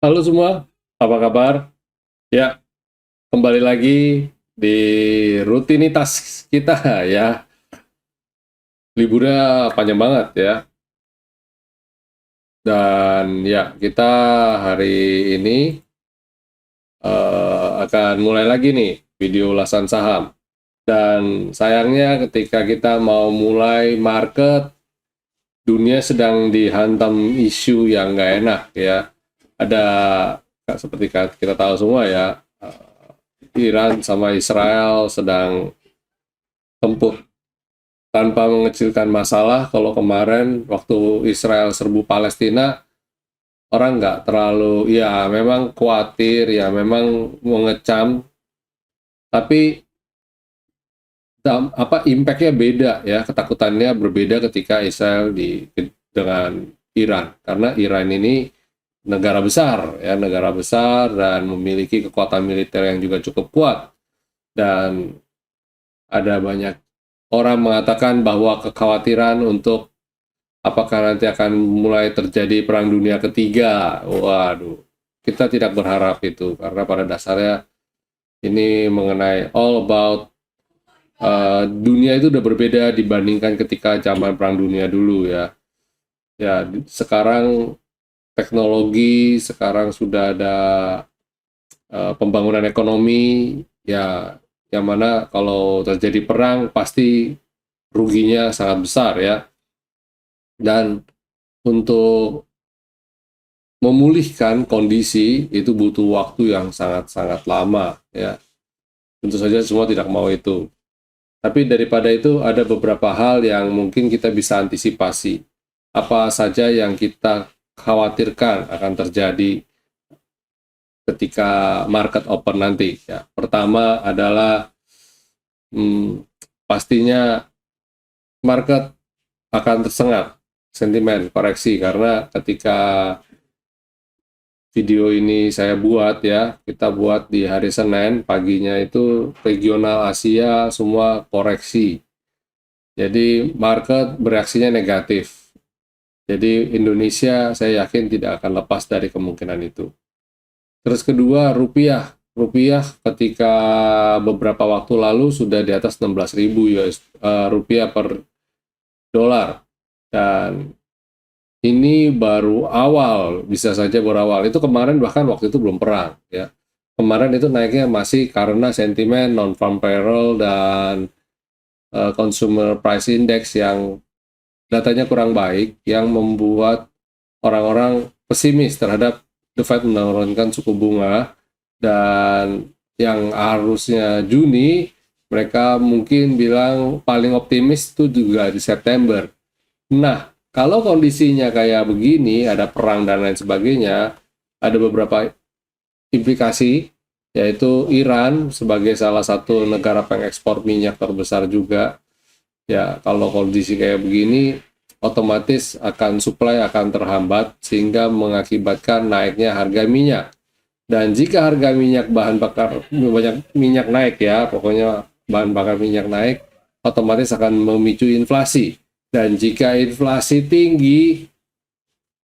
Halo semua, apa kabar? Ya, kembali lagi di rutinitas kita ya. Liburnya panjang banget ya. Dan ya, kita hari ini akan mulai lagi nih video ulasan saham. Dan sayangnya ketika kita mau mulai market, dunia sedang dihantam isu yang nggak enak ya. Ada seperti kita tahu semua ya, Iran sama Israel sedang tempur tanpa mengecilkan masalah. Kalau kemarin waktu Israel serbu Palestina, orang nggak terlalu, ya memang khawatir, ya memang mengecam, tapi impactnya beda ya, ketakutannya berbeda ketika Israel dengan Iran, karena Iran ini negara besar ya, negara besar dan memiliki kekuatan militer yang juga cukup kuat, dan ada banyak orang mengatakan bahwa kekhawatiran untuk apakah nanti akan mulai terjadi perang dunia ketiga. Waduh, kita tidak berharap itu, karena pada dasarnya ini mengenai all about dunia itu udah berbeda dibandingkan ketika zaman perang dunia dulu ya. Ya, sekarang teknologi, sekarang sudah ada pembangunan ekonomi, ya yang mana kalau terjadi perang pasti ruginya sangat besar ya. Dan untuk memulihkan kondisi itu butuh waktu yang sangat-sangat lama ya. Tentu saja semua tidak mau itu. Tapi daripada itu ada beberapa hal yang mungkin kita bisa antisipasi. Apa saja yang kita khawatirkan akan terjadi ketika market open nanti ya. Pertama adalah pastinya market akan tersengat, sentimen koreksi, karena ketika video ini saya buat ya, kita buat di hari Senin, paginya itu regional Asia semua koreksi. Jadi market bereaksinya negatif. Jadi Indonesia saya yakin tidak akan lepas dari kemungkinan itu. Terus kedua, rupiah. Rupiah ketika beberapa waktu lalu sudah di atas 16.000 rupiah per dolar. Dan ini baru awal, bisa saja baru awal. Itu kemarin bahkan waktu itu belum perang ya. Kemarin itu naiknya masih karena sentimen non-farm payroll dan consumer price index yang datanya kurang baik, yang membuat orang-orang pesimis terhadap The Fed menurunkan suku bunga, dan yang harusnya Juni, mereka mungkin bilang paling optimis itu juga di September. Nah, kalau kondisinya kayak begini, ada perang dan lain sebagainya, ada beberapa implikasi, yaitu Iran sebagai salah satu negara pengekspor minyak terbesar juga. Ya, kalau kondisi kayak begini, otomatis akan supply akan terhambat, sehingga mengakibatkan naiknya harga minyak. Dan jika harga minyak bahan bakar, banyak minyak naik ya, pokoknya bahan bakar minyak naik, otomatis akan memicu inflasi. Dan jika inflasi tinggi,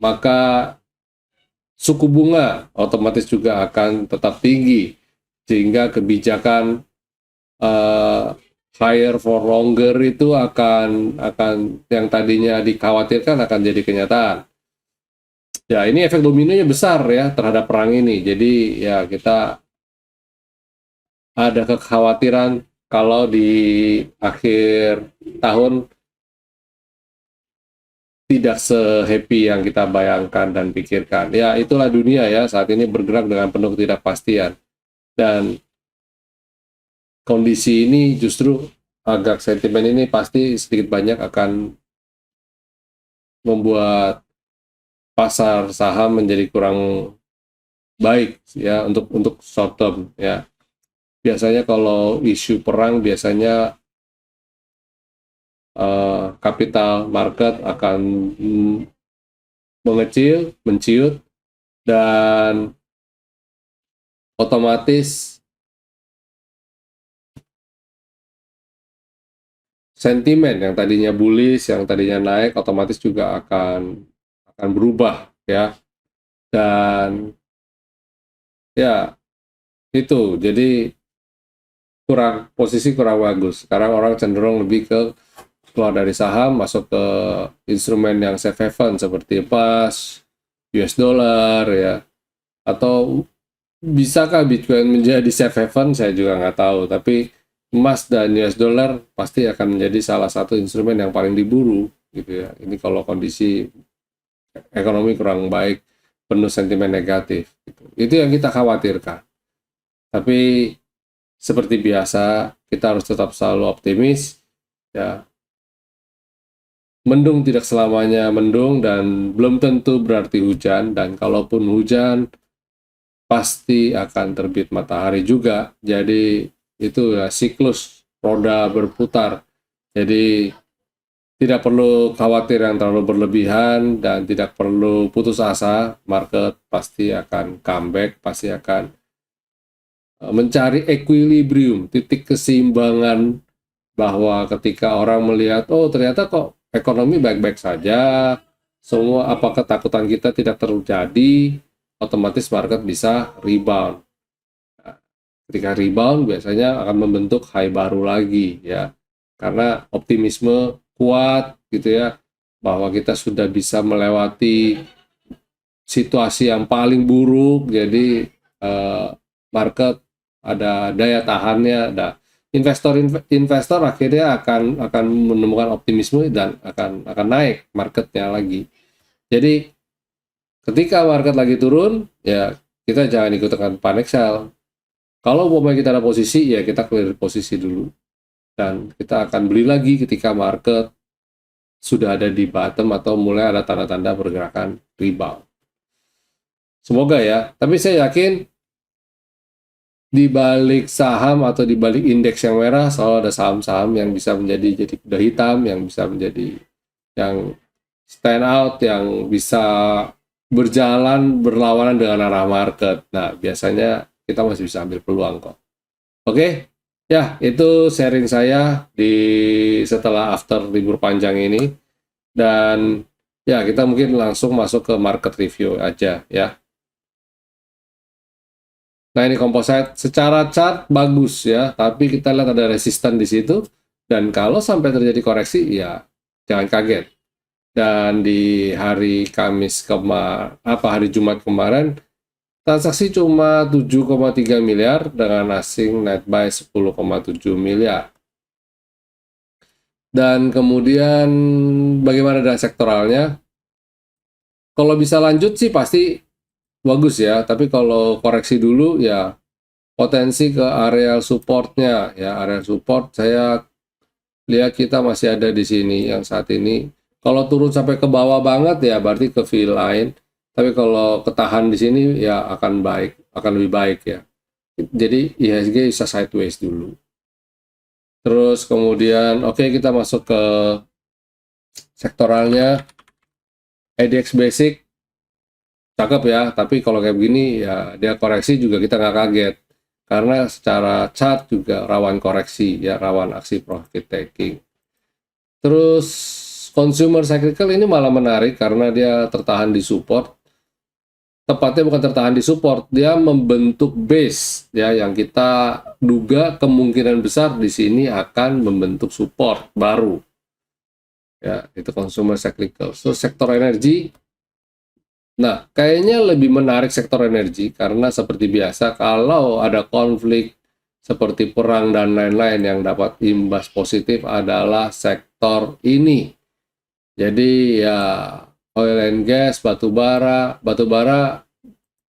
maka suku bunga otomatis juga akan tetap tinggi, sehingga kebijakan uh, higher for longer itu akan yang tadinya dikhawatirkan akan jadi kenyataan. Ya, ini efek dominonya besar ya terhadap perang ini. Jadi ya kita ada kekhawatiran kalau di akhir tahun tidak se-happy yang kita bayangkan dan pikirkan. Ya, itulah dunia ya, saat ini bergerak dengan penuh ketidakpastian. Dan kondisi ini justru agak sentimen ini pasti sedikit banyak akan membuat pasar saham menjadi kurang baik ya untuk short term ya. Biasanya kalau isu perang biasanya capital market akan mengecil, menciut, dan otomatis sentimen yang tadinya bullish, yang tadinya naik, otomatis juga akan berubah ya. Dan Ya, itu. Jadi posisi kurang bagus. Sekarang orang cenderung lebih ke keluar dari saham, masuk ke instrumen yang safe haven seperti emas, US dollar ya. Atau bisakah Bitcoin menjadi safe haven? Saya juga nggak tahu. Tapi emas dan US dollar pasti akan menjadi salah satu instrumen yang paling diburu gitu ya. Ini kalau kondisi ekonomi kurang baik, penuh sentimen negatif. Gitu. Itu yang kita khawatirkan. Tapi seperti biasa, kita harus tetap selalu optimis. Ya, mendung tidak selamanya mendung dan belum tentu berarti hujan. Dan kalaupun hujan, pasti akan terbit matahari juga. Jadi itu ya siklus roda berputar. Jadi tidak perlu khawatir yang terlalu berlebihan dan tidak perlu putus asa. Market pasti akan comeback, pasti akan mencari equilibrium, titik keseimbangan bahwa ketika orang melihat, oh ternyata kok ekonomi baik-baik saja, semua apa ketakutan kita tidak terjadi, otomatis market bisa rebound. Nah, ketika rebound biasanya akan membentuk high baru lagi ya, karena optimisme kuat gitu ya, bahwa kita sudah bisa melewati situasi yang paling buruk, jadi market ada daya tahannya, ada investor akhirnya akan menemukan optimisme dan akan naik marketnya lagi. Jadi ketika market lagi turun, ya kita jangan ikutkan panic sell. Kalau umpamanya kita ada posisi, ya kita clear posisi dulu. Dan kita akan beli lagi ketika market sudah ada di bottom atau mulai ada tanda-tanda pergerakan rebound. Semoga ya, tapi saya yakin di balik saham atau di balik indeks yang merah selalu ada saham-saham yang bisa menjadi kuda hitam, yang bisa menjadi yang stand out, yang bisa berjalan berlawanan dengan arah market. Nah, biasanya kita masih bisa ambil peluang kok. Oke, ya itu sharing saya di setelah after libur panjang ini, dan ya kita mungkin langsung masuk ke market review aja ya. Nah, ini composite secara chart bagus ya, tapi kita lihat ada resisten di situ, dan kalau sampai terjadi koreksi ya jangan kaget. Dan di hari hari Jumat kemarin, transaksi cuma 7,3 miliar dengan asing net buy 10,7 miliar. Dan kemudian bagaimana dengan sektoralnya? Kalau bisa lanjut sih pasti bagus ya, tapi kalau koreksi dulu ya potensi ke area supportnya ya, area support saya lihat kita masih ada di sini yang saat ini. Kalau turun sampai ke bawah banget ya berarti ke V line, tapi kalau ketahan di sini ya akan lebih baik ya. Jadi IHSG bisa sideways dulu. Terus kemudian oke, kita masuk ke sektoralnya. ADX Basic cakep ya, tapi kalau kayak begini ya dia koreksi juga kita nggak kaget. Karena secara chart juga rawan koreksi, ya rawan aksi profit taking. Terus consumer cyclical ini malah menarik karena dia tertahan di support. Tepatnya bukan tertahan di support, dia membentuk base ya yang kita duga kemungkinan besar di sini akan membentuk support baru. Ya, itu consumer cyclical. So sektor energi, nah, kayaknya lebih menarik sektor energi karena seperti biasa kalau ada konflik seperti perang dan lain-lain yang dapat imbas positif adalah sektor ini. Jadi ya oil and gas, batu bara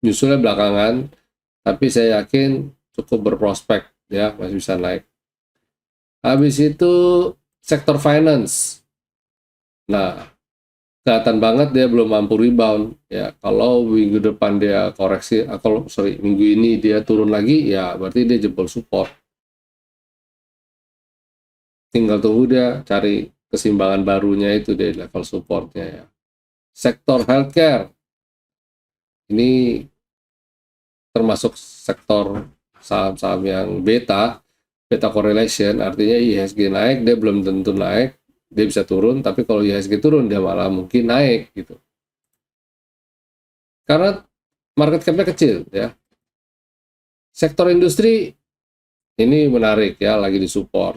nyusulnya belakangan, tapi saya yakin cukup berprospek ya, masih bisa naik. Habis itu sektor finance. Nah, kelihatan banget dia belum mampu rebound ya. Kalau minggu depan dia koreksi, minggu ini dia turun lagi ya berarti dia jebol support. Tinggal tunggu dia cari keseimbangan barunya itu di level supportnya ya. Sektor healthcare ini termasuk sektor saham-saham yang beta correlation, artinya IHSG naik dia belum tentu naik, dia bisa turun, tapi kalau IHSG turun dia malah mungkin naik gitu. Karena market cap-nya kecil ya. Sektor industri ini menarik ya, lagi disupport.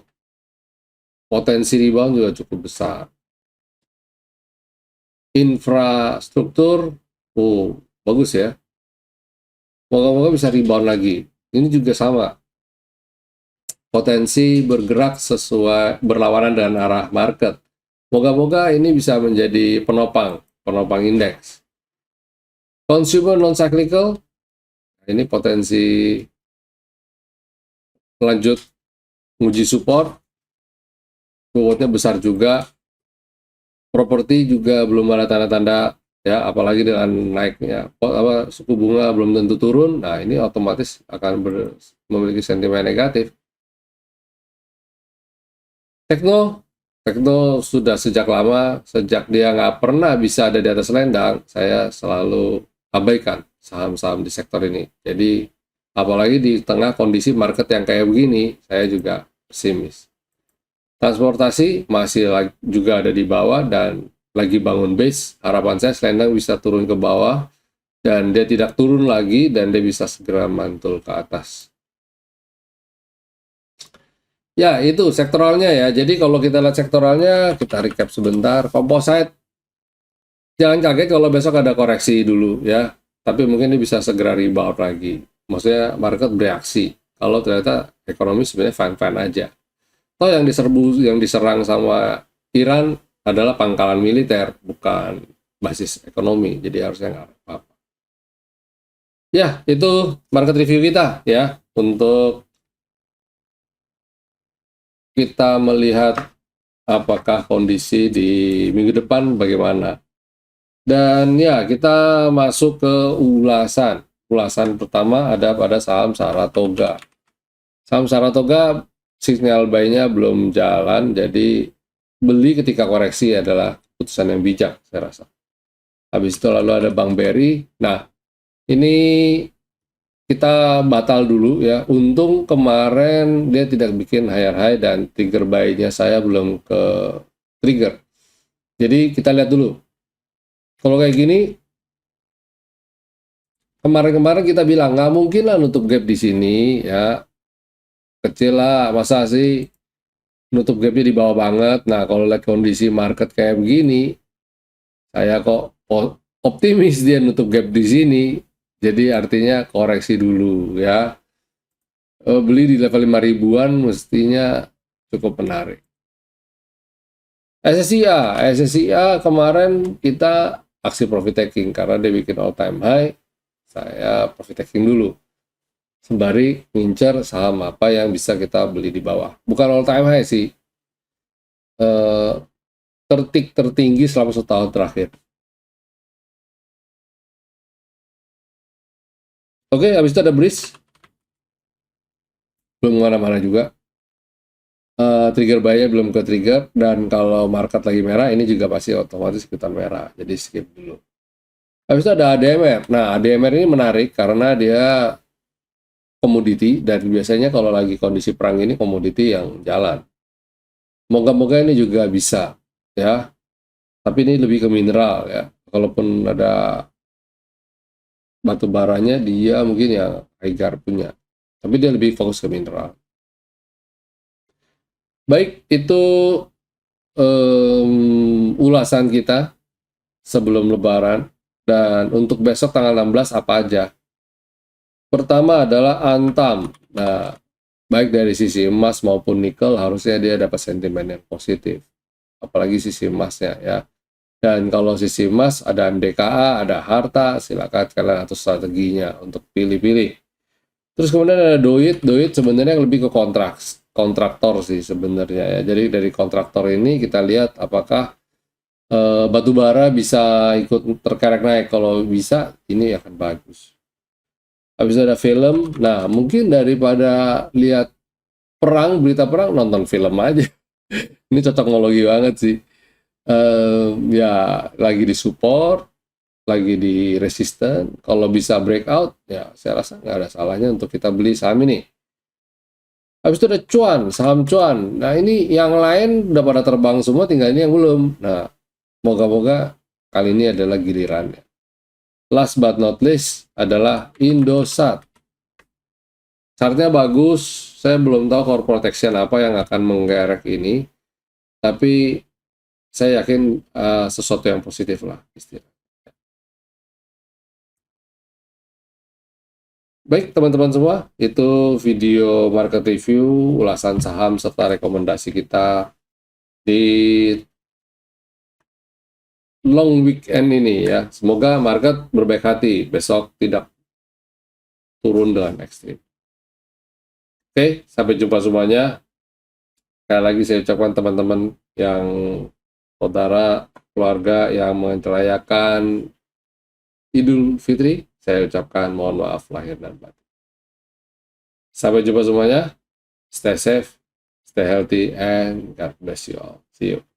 Potensi rebound juga cukup besar. Infrastruktur, bagus ya. Moga-moga bisa rebound lagi. Ini juga sama. Potensi bergerak sesuai berlawanan dengan arah market. Moga-moga ini bisa menjadi penopang indeks. Consumer non-cyclical, ini potensi lanjut menguji support, bobotnya besar juga. Properti juga belum ada tanda-tanda ya, apalagi dengan naiknya suku bunga belum tentu turun. Nah, ini otomatis akan memiliki sentimen negatif. Tekno sudah sejak lama, sejak dia nggak pernah bisa ada di atas selendang, saya selalu abaikan saham-saham di sektor ini. Jadi apalagi di tengah kondisi market yang kayak begini, saya juga pesimis. Transportasi masih juga ada di bawah dan lagi bangun base. Harapan saya selendang bisa turun ke bawah dan dia tidak turun lagi dan dia bisa segera mantul ke atas. Ya, itu sektoralnya ya. Jadi kalau kita lihat sektoralnya, kita recap sebentar. Composite, jangan kaget kalau besok ada koreksi dulu ya. Tapi mungkin ini bisa segera rebound lagi. Maksudnya market bereaksi. Kalau ternyata ekonomi sebenarnya fine-fine aja. Toh yang diserang sama Iran adalah pangkalan militer, bukan basis ekonomi. Jadi harusnya nggak apa-apa. Ya, itu market review kita ya. Untuk kita melihat apakah kondisi di minggu depan bagaimana. Dan ya, kita masuk ke ulasan. Ulasan pertama ada pada saham Saratoga. Saham Saratoga signal buy-nya belum jalan, jadi beli ketika koreksi adalah keputusan yang bijak, saya rasa. Habis itu lalu ada Bank BRI. Nah, ini kita batal dulu ya. Untung kemarin dia tidak bikin higher high dan trigger buy-nya saya belum ke trigger. Jadi kita lihat dulu. Kalau kayak gini, kemarin-kemarin kita bilang nggak mungkin lah nutup gap di sini ya. Kecil lah, masa sih nutup gapnya di bawah banget. Nah, kalau lihat kondisi market kayak begini, saya kok optimis dia nutup gap di sini. Jadi artinya koreksi dulu ya. Beli di level 5 ribuan mestinya cukup menarik. SSIA kemarin kita aksi profit taking karena dia bikin all time high. Saya profit taking dulu. Sembari ngincer saham apa yang bisa kita beli di bawah. Bukan all time high sih. Tertinggi selama setahun terakhir. Oke, habis itu ada Breeze. Belum kemana-mana juga. Trigger buy-nya belum ke trigger. Dan kalau market lagi merah, ini juga pasti otomatis ikutan merah. Jadi skip dulu. Habis itu ada ADMR. Nah, ADMR ini menarik karena dia komoditi dan biasanya kalau lagi kondisi perang ini komoditi yang jalan. Moga-moga ini juga bisa ya. Tapi ini lebih ke mineral ya. Kalaupun ada batu baranya dia mungkin yang Aigar punya. Tapi dia lebih fokus ke mineral. Baik, itu ulasan kita sebelum Lebaran. Dan untuk besok tanggal 16 apa aja? Pertama adalah Antam. Nah, baik dari sisi emas maupun nikel harusnya dia dapat sentimen yang positif. Apalagi sisi emasnya ya. Dan kalau sisi emas ada MDKA, ada harta, silakan kalian atur strateginya untuk pilih-pilih. Terus kemudian ada Doit sebenarnya lebih ke kontraktor sih sebenarnya ya. Jadi dari kontraktor ini kita lihat apakah batu bara bisa ikut terkerek naik. Kalau bisa ini akan bagus. Habis itu ada film. Nah, mungkin daripada lihat berita perang, nonton film aja. Ini cocokologi banget sih. Ya, lagi di support, lagi di resisten. Kalau bisa breakout, ya saya rasa nggak ada salahnya untuk kita beli saham ini. Habis itu ada saham cuan. Nah, ini yang lain udah pada terbang semua, tinggal ini yang belum. Nah, moga-moga kali ini adalah gilirannya. Last but not least adalah Indosat. Chartnya bagus, saya belum tahu core protection apa yang akan menggerek ini, tapi saya yakin sesuatu yang positif lah istilahnya. Baik teman-teman semua, itu video market review, ulasan saham serta rekomendasi kita di long weekend ini ya. Semoga market berbaik hati, besok tidak turun dengan ekstrim. Oke, sampai jumpa semuanya. Sekali lagi saya ucapkan teman-teman yang saudara, keluarga yang merayakan Idul Fitri, saya ucapkan mohon maaf lahir dan batin. Sampai jumpa semuanya. Stay safe, stay healthy, and God bless you all. See you.